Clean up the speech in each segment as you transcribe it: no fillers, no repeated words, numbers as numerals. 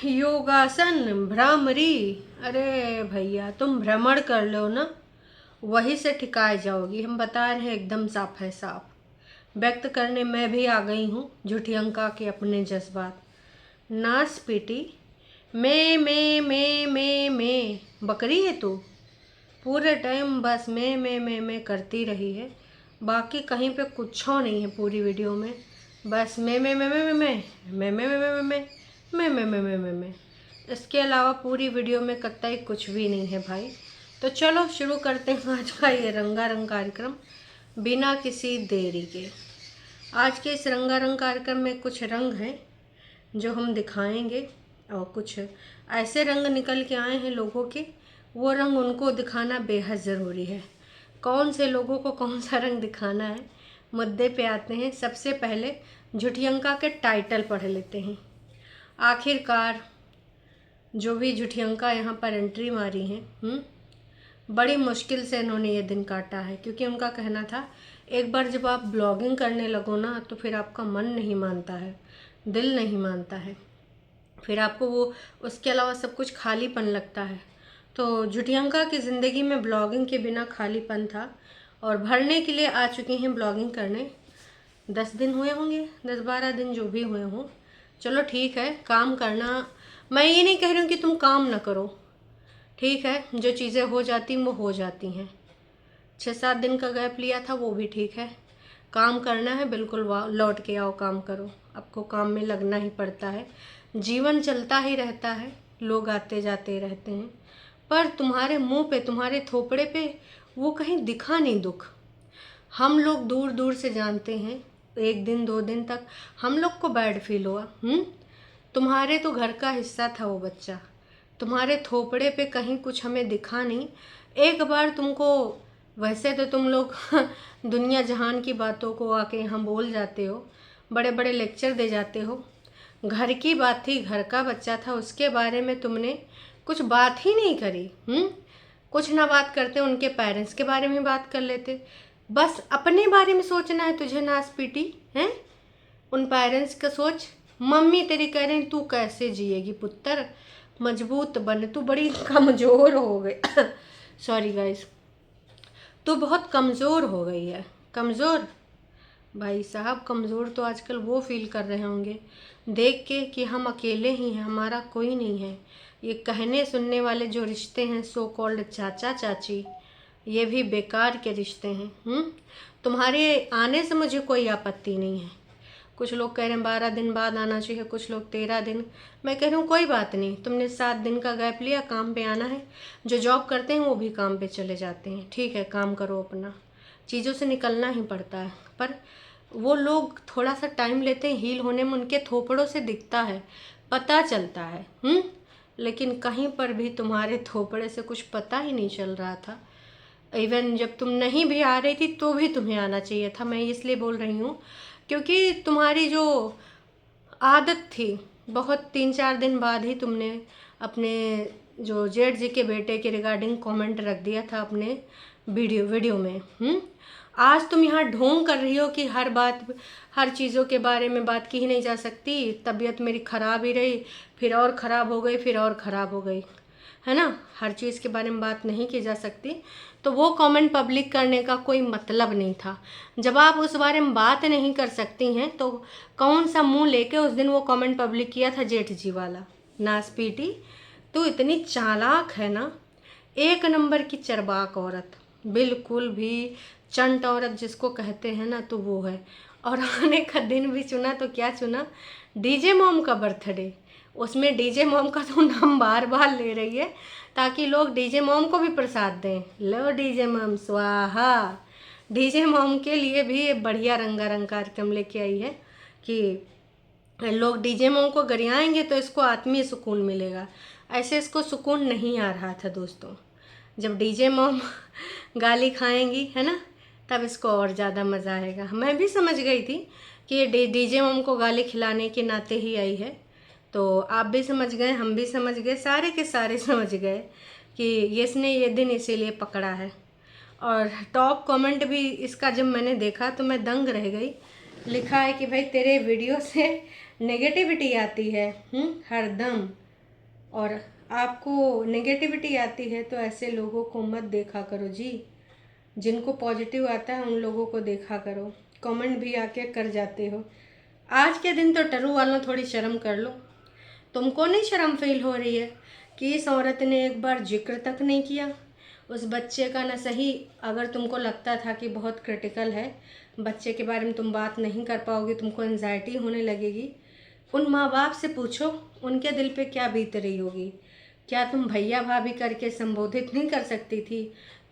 योगासन भ्रामरी। अरे भैया तुम भ्रमण कर लो ना, वहीं से ठिकाए जाओगी। हम बता रहे हैं एकदम साफ है साफ। व्यक्त करने मैं भी आ गई हूँ झूठी अंका के अपने जज्बात। नाच पीटी। मैं बकरी है तू। पूरे टाइम बस मैं करती रही है। बाकी कहीं पे कुछ नहीं है पूरी वीडियो में। बस मैं इसके अलावा पूरी वीडियो में कतई कुछ भी नहीं है भाई। तो चलो शुरू करते हैं आज का ये रंगारंग कार्यक्रम बिना किसी देरी के। आज के इस रंगारंग कार्यक्रम में कुछ रंग हैं जो हम दिखाएंगे, और कुछ ऐसे रंग निकल के आए हैं लोगों के, वो रंग उनको दिखाना बेहद ज़रूरी है। कौन से लोगों को कौन सा रंग दिखाना है, मुद्दे पे आते हैं। सबसे पहले झूठी अंका के टाइटल पढ़ लेते हैं। आखिरकार जो भी झूठी अंका यहाँ पर एंट्री मारी हैं, बड़ी मुश्किल से इन्होंने ये दिन काटा है, क्योंकि उनका कहना था एक बार जब आप ब्लॉगिंग करने लगो ना तो फिर आपका मन नहीं मानता है, दिल नहीं मानता है, फिर आपको वो उसके अलावा सब कुछ खालीपन लगता है। तो झूठी अंका की ज़िंदगी में ब्लॉगिंग के बिना खालीपन था, और भरने के लिए आ चुकी हैं ब्लॉगिंग करने। 10 दिन हुए होंगे, 10-12 दिन जो भी हुए हों। चलो ठीक है, काम करना, मैं ये नहीं कह रही हूँ कि तुम काम ना करो, ठीक है, जो चीज़ें हो जाती वो हो जाती हैं। 6-7 दिन का गैप लिया था वो भी ठीक है। काम करना है बिल्कुल, लौट के आओ, काम करो। आपको काम में लगना ही पड़ता है, जीवन चलता ही रहता है, लोग आते जाते रहते हैं, पर तुम्हारे मुंह पे, तुम्हारे थोपड़े पे वो कहीं दिखा नहीं दुख। हम लोग दूर दूर से जानते हैं, 1 दिन 2 दिन तक हम लोग को बैड फील हुआ। तुम्हारे तो घर का हिस्सा था वो बच्चा, तुम्हारे थोपड़े पे कहीं कुछ हमें दिखा नहीं। एक बार तुमको, वैसे तो तुम लोग दुनिया जहान की बातों को आके यहाँ बोल जाते हो, बड़े बड़े लेक्चर दे जाते हो। घर की बात थी, घर का बच्चा था, उसके बारे में तुमने कुछ बात ही नहीं करी। कुछ ना बात करते उनके पेरेंट्स के बारे में बात कर लेते। बस अपने बारे में सोचना है तुझे, नास पीटी हैं। उन पेरेंट्स का सोच। मम्मी तेरी कह रही तू कैसे जिएगी पुत्र, मजबूत बन, तू बड़ी कमज़ोर हो गई सॉरी गाइस, तू बहुत कमज़ोर हो गई है। कमज़ोर भाई साहब, कमज़ोर तो आजकल वो फील कर रहे होंगे देख के कि हम अकेले ही हैं, हमारा कोई नहीं है। ये कहने सुनने वाले जो रिश्ते हैं, सो कॉल्ड चाचा चाची, ये भी बेकार के रिश्ते हैं। तुम्हारे आने से मुझे कोई आपत्ति नहीं है। कुछ लोग कह रहे हैं 12 दिन बाद आना चाहिए, कुछ लोग 13 दिन। मैं कह रही हूँ कोई बात नहीं, तुमने 7 दिन का गैप लिया, काम पे आना है। जो जॉब करते हैं वो भी काम पे चले जाते हैं, ठीक है, काम करो अपना, चीज़ों से निकलना ही पड़ता है। पर वो लोग थोड़ा सा टाइम लेते हैं हील होने में, उनके थोपड़ों से दिखता है, पता चलता है। लेकिन कहीं पर भी तुम्हारे थोपड़े से कुछ पता ही नहीं चल रहा था। इवन जब तुम नहीं भी आ रही थी तो भी तुम्हें आना चाहिए था। मैं इसलिए बोल रही हूँ क्योंकि तुम्हारी जो आदत थी, बहुत 3-4 दिन बाद ही तुमने अपने जो जेठ जी के बेटे के रिगार्डिंग कमेंट रख दिया था अपने वीडियो में। आज तुम यहाँ ढोंग कर रही हो कि हर बात, हर चीज़ों के बारे में बात की ही नहीं जा सकती, तबीयत मेरी ख़राब ही रही, फिर और ख़राब हो गई, फिर और ख़राब हो गई, है ना, हर चीज़ के बारे में बात नहीं की जा सकती। तो वो कमेंट पब्लिक करने का कोई मतलब नहीं था। जब आप उस बारे में बात नहीं कर सकती हैं तो कौन सा मुंह लेके उस दिन वो कमेंट पब्लिक किया था जेठ जी वाला। नास पीटी, तो इतनी चालाक है ना, 1 नंबर की चरबाक औरत, बिल्कुल भी चंट औरत जिसको कहते हैं ना, तो वो है। और आने का दिन भी चुना तो क्या चुना, डीजे मॉम का बर्थडे। उसमें डीजे मॉम का तो नाम बार बार ले रही है ताकि लोग डीजे मॉम को भी प्रसाद दें। लो डीजे मॉम स्वाहा। डीजे मॉम के लिए भी ये बढ़िया रंगारंग कार्यक्रम लेके आई है कि लोग डीजे मॉम को गरियाएंगे तो इसको आत्मीय सुकून मिलेगा। ऐसे इसको सुकून नहीं आ रहा था दोस्तों। जब डीजे मॉम गाली खाएंगी, है ना, तब इसको और ज़्यादा मज़ा आएगा। मैं भी समझ गई थी कि ये डीजे मॉम को गाली खिलाने के नाते ही आई है। तो आप भी समझ गए, हम भी समझ गए, सारे के सारे समझ गए कि इसने ये दिन इसीलिए पकड़ा है। और टॉप कमेंट भी इसका जब मैंने देखा तो मैं दंग रह गई। लिखा है कि भाई तेरे वीडियो से नेगेटिविटी आती है हरदम, और आपको नेगेटिविटी आती है तो ऐसे लोगों को मत देखा करो जी। जिनको पॉजिटिव आता है उन लोगों को देखा करो। कमेंट भी आके कर जाते हो। आज के दिन तो टरू वालों थोड़ी शर्म कर लो। तुमको नहीं शर्म फील हो रही है कि इस औरत ने एक बार जिक्र तक नहीं किया उस बच्चे का? ना सही, अगर तुमको लगता था कि बहुत क्रिटिकल है बच्चे के बारे में, तुम बात नहीं कर पाओगी, तुमको एंजाइटी होने लगेगी, उन माँ बाप से पूछो उनके दिल पे क्या बीत रही होगी। क्या तुम भैया भाभी करके संबोधित नहीं कर सकती थी?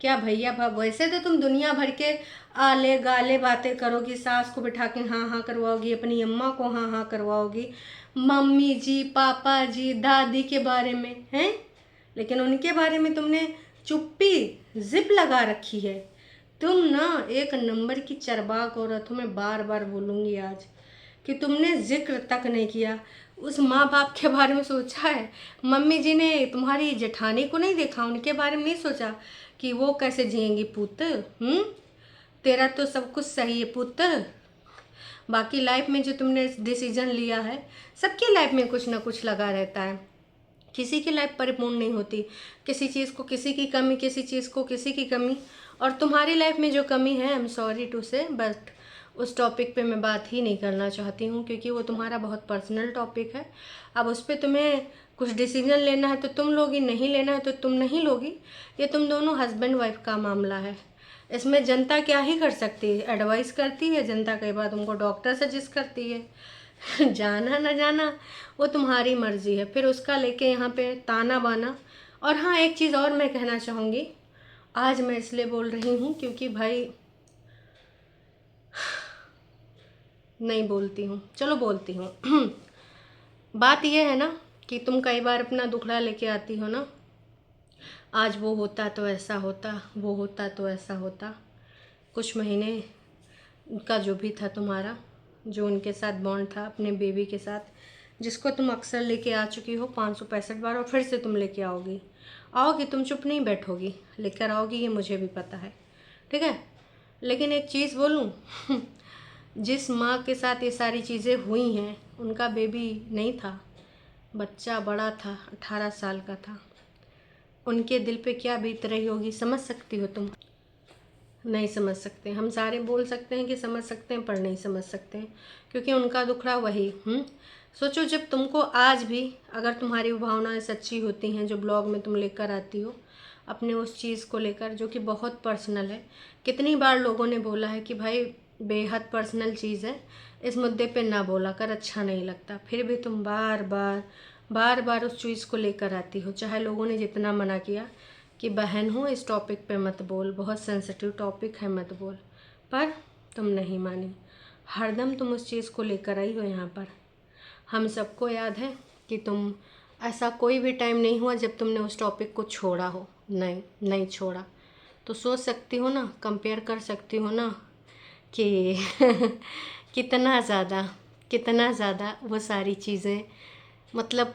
क्या भैया भाभी? वैसे तो तुम दुनिया भर के आले गाले बातें करोगी, सास को बिठा के हाँ हाँ करवाओगी, अपनी अम्मा को हाँ हाँ करवाओगी, मम्मी जी पापा जी दादी के बारे में हैं, लेकिन उनके बारे में तुमने चुप्पी जिप लगा रखी है। तुम ना एक नंबर की चरबाक औरत हो। मैं बार बार बोलूँगी आज कि तुमने जिक्र तक नहीं किया। उस माँ बाप के बारे में सोचा है? मम्मी जी ने तुम्हारी जेठानी को नहीं देखा? उनके बारे में नहीं सोचा कि वो कैसे जिएंगी पुत्र? तेरा तो सब कुछ सही है पुत्र, बाकी लाइफ में जो तुमने डिसीजन लिया है, सबकी लाइफ में कुछ ना कुछ लगा रहता है। किसी की लाइफ परिपूर्ण नहीं होती, किसी चीज़ को किसी की कमी, किसी चीज़ को किसी की कमी। और तुम्हारी लाइफ में जो कमी है, आई एम सॉरी टू से, बट उस टॉपिक पे मैं बात ही नहीं करना चाहती हूँ, क्योंकि वो तुम्हारा बहुत पर्सनल टॉपिक है। अब उस पर तुम्हें कुछ डिसीजन लेना है तो तुम लोगी, नहीं लेना है तो तुम नहीं लोगी। ये तुम दोनों हस्बैंड वाइफ का मामला है। इसमें जनता क्या ही कर सकती है? एडवाइस करती है जनता, कई बार तुमको डॉक्टर सजेस्ट करती है जाना ना जाना वो तुम्हारी मर्जी है, फिर उसका लेके यहाँ पे ताना बाना। और हाँ, एक चीज़ और मैं कहना चाहूँगी, आज मैं इसलिए बोल रही हूँ क्योंकि भाई नहीं बोलती हूँ, चलो बोलती हूँ बात यह है ना कि तुम कई बार अपना दुखड़ा लेके आती हो ना, आज वो होता तो ऐसा होता, वो होता तो ऐसा होता। कुछ महीने का जो भी था तुम्हारा, जो उनके साथ बॉन्ड था अपने बेबी के साथ, जिसको तुम अक्सर लेके आ चुकी हो 565 बार, और फिर से तुम लेके आओगी, तुम चुप नहीं बैठोगी, लेकर आओगी, ये मुझे भी पता है, ठीक है। लेकिन एक चीज़ बोलूँ जिस माँ के साथ ये सारी चीज़ें हुई हैं, उनका बेबी नहीं था, बच्चा बड़ा था, 18 साल का था। उनके दिल पे क्या बीत रही होगी, समझ सकती हो तुम? नहीं समझ सकते। हम सारे बोल सकते हैं कि समझ सकते हैं, पर नहीं समझ सकते हैं, क्योंकि उनका दुखड़ा वही। सोचो, जब तुमको आज भी अगर तुम्हारी भावनाएं सच्ची होती हैं, जो ब्लॉग में तुम लेकर आती हो अपने उस चीज़ को लेकर जो कि बहुत पर्सनल है, कितनी बार लोगों ने बोला है कि भाई बेहद पर्सनल चीज़ है, इस मुद्दे पे ना बोला कर, अच्छा नहीं लगता, फिर भी तुम बार बार उस चीज़ को लेकर आती हो, चाहे लोगों ने जितना मना किया कि बहन हो इस टॉपिक पे मत बोल, बहुत सेंसिटिव टॉपिक है, मत बोल, पर तुम नहीं मानी। हरदम तुम उस चीज़ को लेकर आई हो यहाँ पर। हम सबको याद है कि तुम, ऐसा कोई भी टाइम नहीं हुआ जब तुमने उस टॉपिक को छोड़ा हो, नहीं छोड़ा। तो सोच सकती हो ना, कंपेयर कर सकती हो ना कि कितना ज़्यादा वो सारी चीज़ें, मतलब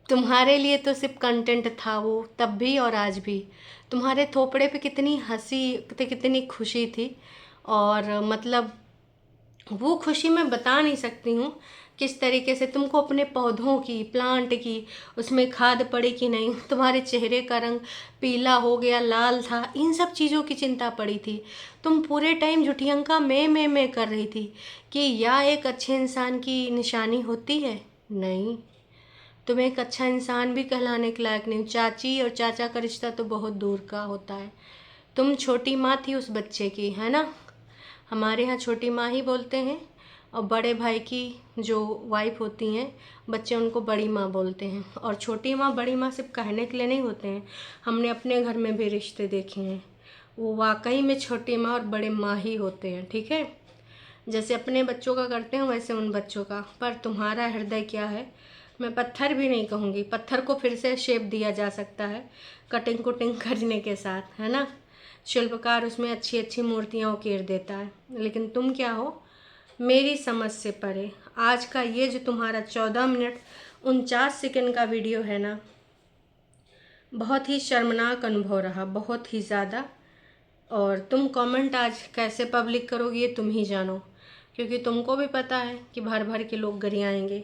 तुम्हारे लिए तो सिर्फ कंटेंट था वो, तब भी और आज भी। तुम्हारे थोपड़े पे कितनी हंसी थी, कितनी खुशी थी, और मतलब वो खुशी मैं बता नहीं सकती हूँ किस तरीके से। तुमको अपने पौधों की, प्लांट की, उसमें खाद पड़ी कि नहीं, तुम्हारे चेहरे का रंग पीला हो गया, लाल था, इन सब चीज़ों की चिंता पड़ी थी। तुम पूरे टाइम झुठियंका मैं कर रही थी कि यह एक अच्छे इंसान की निशानी होती है। नहीं, तुम एक अच्छा इंसान भी कहलाने के लायक नहीं। चाची और चाचा का रिश्ता तो बहुत दूर का होता है। तुम छोटी माँ थी उस बच्चे की, है ना? हमारे यहाँ छोटी माँ ही बोलते हैं, और बड़े भाई की जो वाइफ होती हैं, बच्चे उनको बड़ी माँ बोलते हैं। और छोटी माँ बड़ी माँ सिर्फ कहने के लिए नहीं होते हैं, हमने अपने घर में भी रिश्ते देखे हैं, वो वाकई में छोटी माँ और बड़े माँ ही होते हैं, ठीक है। जैसे अपने बच्चों का करते हैं वैसे उन बच्चों का। पर तुम्हारा हृदय क्या है, मैं पत्थर भी नहीं कहूँगी, पत्थर को फिर से शेप दिया जा सकता है कटिंग कुटिंग करने के साथ, है ना। शिल्पकार उसमें अच्छी अच्छी मूर्तियाँ उकेर देता है, लेकिन तुम क्या हो, मेरी समझ से परे। आज का ये जो तुम्हारा 14 मिनट 49 सेकंड का वीडियो है ना, बहुत ही शर्मनाक अनुभव रहा, बहुत ही ज़्यादा। और तुम कमेंट आज कैसे पब्लिक करोगी ये तुम ही जानो। क्योंकि तुमको भी पता है कि भर भर के लोग गरियाएंगे।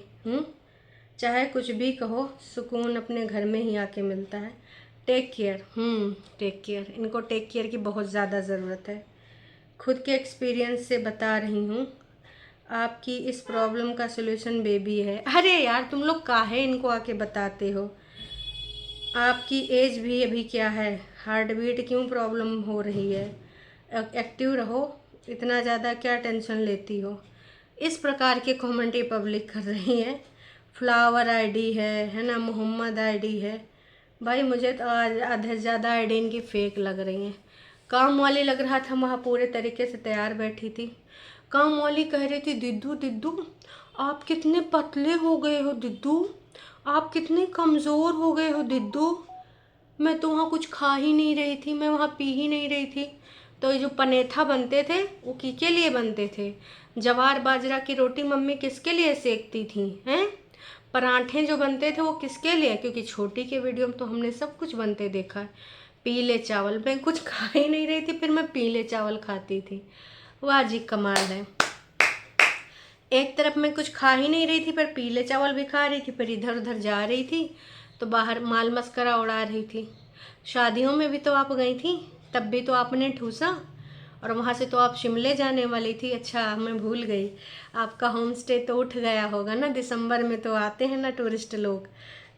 चाहे कुछ भी कहो, सुकून अपने घर में ही आके मिलता है। Take care. Take care. इनको टेक केयर की बहुत ज़्यादा ज़रूरत है। खुद के एक्सपीरियंस से बता रही हूँ, आपकी इस प्रॉब्लम का सलूशन बेबी है। अरे यार, तुम लोग काहे इनको आके बताते हो? आपकी एज भी अभी क्या है? हार्ट बीट क्यों प्रॉब्लम हो रही है? एक्टिव रहो, इतना ज़्यादा क्या टेंशन लेती हो? इस प्रकार के कमेंट पब्लिक कर रही है। फ्लावर आईडी है ना, मोहम्मद आईडी है। भाई मुझे तो आधे ज़्यादा आईडी इनकी फेक लग रही हैं। काम वाली लग रहा था, वहाँ पूरे तरीके से तैयार बैठी थी। काम वाली कह रही थी, दिद्दू दिद्दू आप कितने पतले हो गए हो दिद्दू, आप कितने कमज़ोर हो गए हो दिद्दू। मैं तो वहाँ कुछ खा ही नहीं रही थी, मैं वहाँ पी ही नहीं रही थी। तो ये जो पनेथा बनते थे वो किसके लिए बनते थे? जवार बाजरा की रोटी मम्मी किसके लिए सेकती थी हैं? पराठे जो बनते थे वो किसके लिए? क्योंकि छोटी के वीडियो में तो हमने सब कुछ बनते देखा है। पीले चावल, मैं कुछ खा ही नहीं रही थी, फिर मैं पीले चावल खाती थी। वाह जी, कमाल है। एक तरफ मैं कुछ खा ही नहीं रही थी, पर पीले चावल भी खा रही थी, पर इधर उधर जा रही थी तो बाहर माल मस्करा उड़ा रही थी। शादियों में भी तो आप गई थी, तब भी तो आपने ठूसा, और वहाँ से तो आप शिमले जाने वाली थी। अच्छा, मैं भूल गई, आपका होम स्टे तो उठ गया होगा ना। दिसंबर में तो आते हैं ना टूरिस्ट लोग,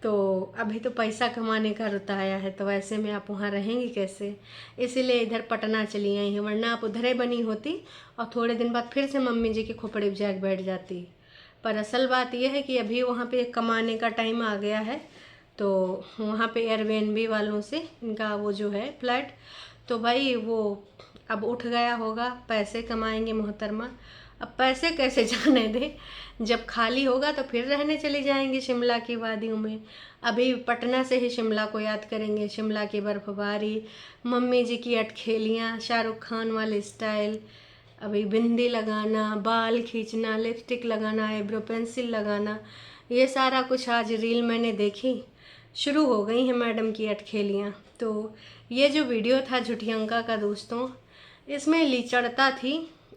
तो अभी तो पैसा कमाने का रुत आया है, तो ऐसे में आप वहाँ रहेंगी कैसे? इसीलिए इधर पटना चली आई हैं, वरना आप उधर ही बनी होती और थोड़े दिन बाद फिर से मम्मी जी के खोपड़े जाके बैठ जाती। पर असल बात यह है कि अभी वहाँ पे कमाने का टाइम आ गया है, तो वहाँ पे एयरबीएनबी वालों से इनका वो जो है फ्लैट, तो भाई वो अब उठ गया होगा। पैसे कमाएंगे मोहतरमा। अब पैसे कैसे जाने दे, जब खाली होगा तो फिर रहने चली जाएंगे शिमला की वादियों में। अभी पटना से ही शिमला को याद करेंगे, शिमला की बर्फबारी, मम्मी जी की अटखेलियाँ, शाहरुख खान वाले स्टाइल, अभी बिंदी लगाना, बाल खींचना, लिपस्टिक लगाना, आईब्रो पेंसिल लगाना, ये सारा कुछ आज रील मैंने देखी, शुरू हो गई हैं मैडम की अटखेलियाँ। तो ये जो वीडियो था झुठियंका का दोस्तों, इसमें लीचड़ता थी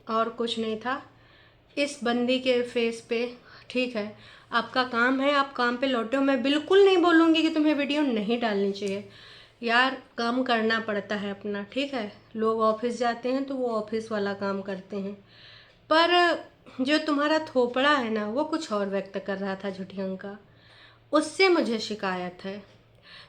और कुछ नहीं था इस बंदी के फेस पे। ठीक है, आपका काम है, आप काम पे लौटे हो। मैं बिल्कुल नहीं बोलूँगी कि तुम्हें वीडियो नहीं डालनी चाहिए यार, काम करना पड़ता है अपना। ठीक है, लोग ऑफिस जाते हैं तो वो ऑफिस वाला काम करते हैं, पर जो तुम्हारा थोपड़ा है ना, वो कुछ और व्यक्त कर रहा था झुठियंका, उससे मुझे शिकायत है।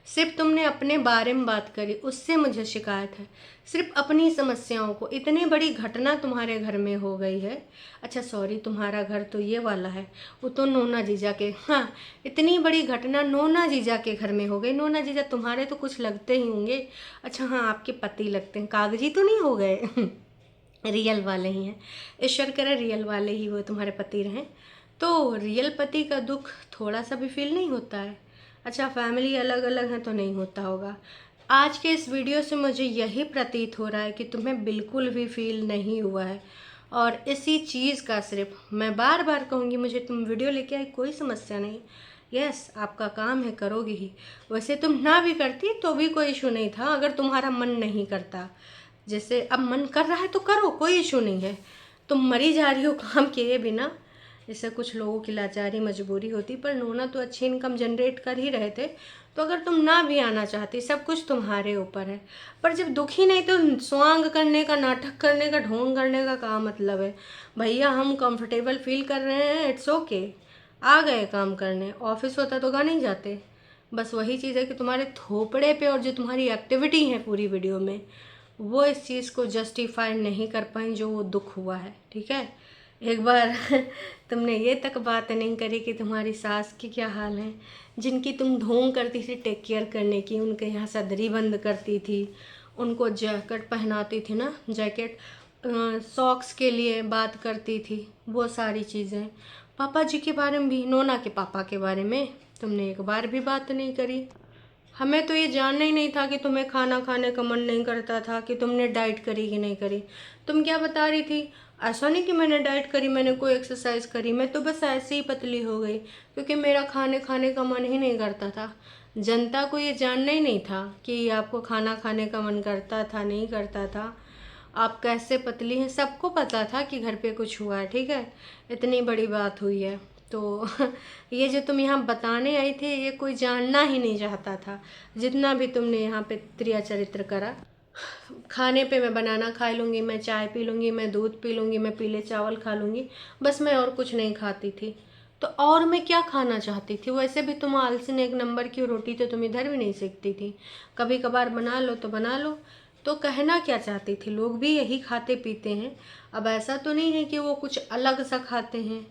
सिर्फ तुमने अपने बारे में बात करी, उससे मुझे शिकायत है। सिर्फ अपनी समस्याओं को, इतनी बड़ी घटना तुम्हारे घर में हो गई है। अच्छा सॉरी, तुम्हारा घर तो ये वाला है, वो तो नोना जीजा के, हाँ, इतनी बड़ी घटना नोना जीजा के घर में हो गई। नोना जीजा तुम्हारे तो कुछ लगते ही होंगे। अच्छा हाँ, आपके पति लगते हैं, कागजी तो नहीं हो गए रियल वाले ही हैं। ईश्वर करे रियल वाले ही वो तुम्हारे पति रहें। तो रियल पति का दुख थोड़ा सा भी फील नहीं होता है? अच्छा, फैमिली अलग अलग है तो नहीं होता होगा। आज के इस वीडियो से मुझे यही प्रतीत हो रहा है कि तुम्हें बिल्कुल भी फील नहीं हुआ है, और इसी चीज़ का सिर्फ मैं बार बार कहूँगी, मुझे तुम वीडियो लेके आई कोई समस्या नहीं। यस, आपका काम है, करोगे ही। वैसे तुम ना भी करती तो भी कोई इशू नहीं था, अगर तुम्हारा मन नहीं करता। जैसे अब मन कर रहा है तो करो, कोई इशू नहीं है। तुम मरी जा रही हो काम किए बिना। जैसे कुछ लोगों की लाचारी मजबूरी होती, पर नोना तो अच्छी इनकम जनरेट कर ही रहे थे, तो अगर तुम ना भी आना चाहती, सब कुछ तुम्हारे ऊपर है। पर जब दुखी नहीं तो स्वांग करने का, नाटक करने का, ढोंग करने का मतलब है? भैया हम कंफर्टेबल फील कर रहे हैं, इट्स ओके, आ गए काम करने। ऑफिस होता तो गा नहीं जाते। बस वही चीज़ है कि तुम्हारे थोपड़े पे और जो तुम्हारी एक्टिविटी है पूरी वीडियो में, वो इस चीज़ को जस्टिफाई नहीं कर पाई जो वो दुख हुआ है। ठीक है, एक बार तुमने ये तक बात नहीं करी कि तुम्हारी सास की क्या हाल है, जिनकी तुम ढोंग करती थी टेक केयर करने की, उनके यहाँ सदरी बंद करती थी, उनको जैकेट पहनाती थी ना, जैकेट सॉक्स के लिए बात करती थी, वो सारी चीज़ें। पापा जी के बारे में भी, नोना के पापा के बारे में तुमने एक बार भी बात नहीं करी। हमें तो ये जानना ही नहीं था कि तुम्हें खाना खाने का मन नहीं करता था, कि तुमने डाइट करी कि नहीं करी। तुम क्या बता रही थी? ऐसा नहीं कि मैंने डाइट करी, मैंने कोई एक्सरसाइज करी, मैं तो बस ऐसे ही पतली हो गई क्योंकि मेरा खाने खाने का मन ही नहीं करता था। जनता को ये जानना ही नहीं था कि आपको खाना खाने का मन करता था, नहीं करता था। आप कैसे पतली हैं, सबको पता था कि घर पे कुछ हुआ है, ठीक है, इतनी बड़ी बात हुई है। तो ये जो तुम यहाँ बताने आई थी, ये कोई जानना ही नहीं चाहता था, जितना भी तुमने यहाँ पे क्रिया चरित्र करा। खाने पे मैं बनाना खा लूँगी, मैं चाय पी लूँगी, मैं दूध पी लूँगी, मैं पीले चावल खा लूँगी, बस मैं और कुछ नहीं खाती थी। तो और मैं क्या खाना चाहती थी? वैसे भी तुम आलसी ने एक नंबर की, रोटी तो तुम इधर भी नहीं सेकती थी, कभी कभार बना लो तो बना लो। तो कहना क्या चाहती थी? लोग भी यही खाते पीते हैं, अब ऐसा तो नहीं है कि वो कुछ अलग सा खाते हैं।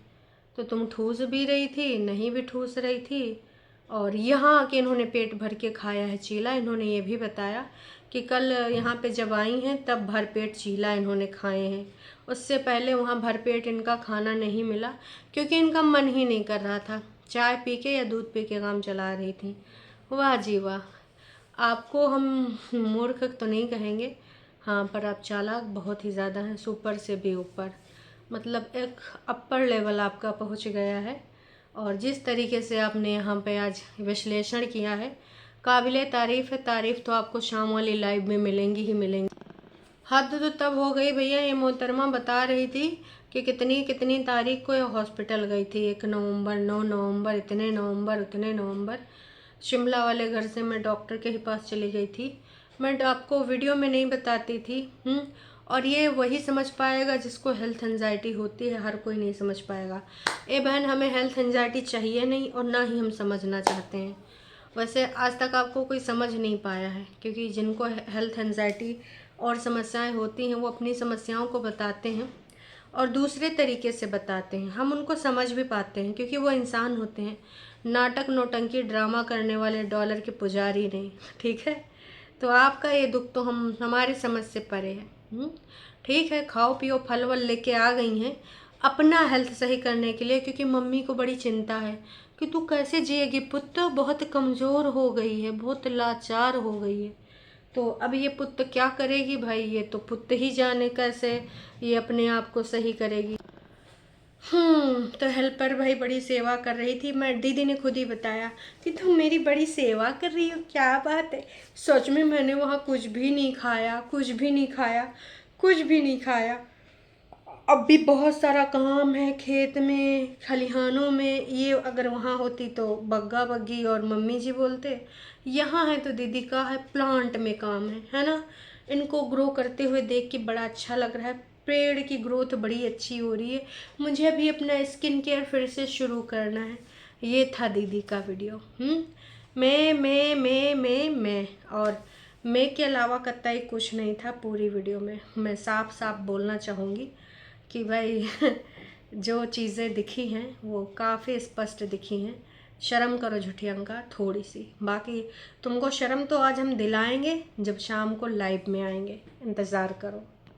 तो तुम ठूस भी रही थी, नहीं भी ठूस रही थी, और यहाँ आके इन्होंने पेट भर के खाया है चीला। इन्होंने ये भी बताया कि कल यहाँ पे जब आई हैं तब भरपेट चीला इन्होंने खाए हैं, उससे पहले वहाँ भरपेट इनका खाना नहीं मिला, क्योंकि इनका मन ही नहीं कर रहा था, चाय पी के या दूध पी के काम चला रही थी। वाह जी वाह, आपको हम मूर्ख तो नहीं कहेंगे, हाँ, पर आप चालाक बहुत ही ज़्यादा हैं, सुपर से भी ऊपर, मतलब एक अपर लेवल आपका पहुँच गया है। और जिस तरीके से आपने यहाँ पे आज विश्लेषण किया है, काबिले तारीफ़ है। तारीफ़ तो आपको शाम वाली लाइव में मिलेंगी ही मिलेंगी। हद तो तब हो गई भैया, ये मोहतरमा बता रही थी कि कितनी कितनी तारीख को ये हॉस्पिटल गई थी, 1 नवंबर, 9 नवंबर, इतने नवंबर, उतने नवंबर। शिमला वाले घर से मैं डॉक्टर के ही पास चली गई थी। मैं आपको वीडियो में नहीं बताती थी। और ये वही समझ पाएगा जिसको हेल्थ एंजाइटी होती है, हर कोई नहीं समझ पाएगा। ए बहन, हमें हेल्थ एंजाइटी चाहिए नहीं और ना ही हम समझना चाहते हैं। वैसे आज तक आपको कोई समझ नहीं पाया है, क्योंकि जिनको हेल्थ एंजाइटी और समस्याएं होती हैं वो अपनी समस्याओं को बताते हैं और दूसरे तरीके से बताते हैं, हम उनको समझ भी पाते हैं, क्योंकि वो इंसान होते हैं, नाटक नौटंकी ड्रामा करने वाले डॉलर के पुजारी नहीं, ठीक है। तो आपका ये दुख तो हमारी समझ से परे है। ठीक है, खाओ पियो, फल वल लेके आ गई हैं अपना हेल्थ सही करने के लिए, क्योंकि मम्मी को बड़ी चिंता है कि तू कैसे जिएगी, पुत्र बहुत कमज़ोर हो गई है, बहुत लाचार हो गई है। तो अब ये पुत्र क्या करेगी भाई, ये तो पुत्र ही जाने कैसे ये अपने आप को सही करेगी। तो हेल्पर भाई बड़ी सेवा कर रही थी, मैं दीदी ने खुद ही बताया कि तुम मेरी बड़ी सेवा कर रही हो, क्या बात है। सच में मैंने वहाँ कुछ भी नहीं खाया, कुछ भी नहीं खाया, कुछ भी नहीं खाया। अब भी बहुत सारा काम है खेत में, खलिहानों में, ये अगर वहाँ होती तो बग्गा बग्गी और मम्मी जी बोलते, यहाँ है तो दीदी का है प्लांट में काम है ना। इनको ग्रो करते हुए देख के बड़ा अच्छा लग रहा है, पेड़ की ग्रोथ बड़ी अच्छी हो रही है, मुझे अभी अपना स्किन केयर फिर से शुरू करना है। ये था दीदी का वीडियो। मैं और मैं के अलावा कतई कुछ नहीं था पूरी वीडियो में। मैं साफ साफ बोलना चाहूँगी कि भाई जो चीज़ें दिखी हैं वो काफ़ी स्पष्ट दिखी हैं। शर्म करो झुठियंका थोड़ी सी, बाकी तुमको शर्म तो आज हम दिलाएंगे जब शाम को लाइव में आएंगे, इंतज़ार करो।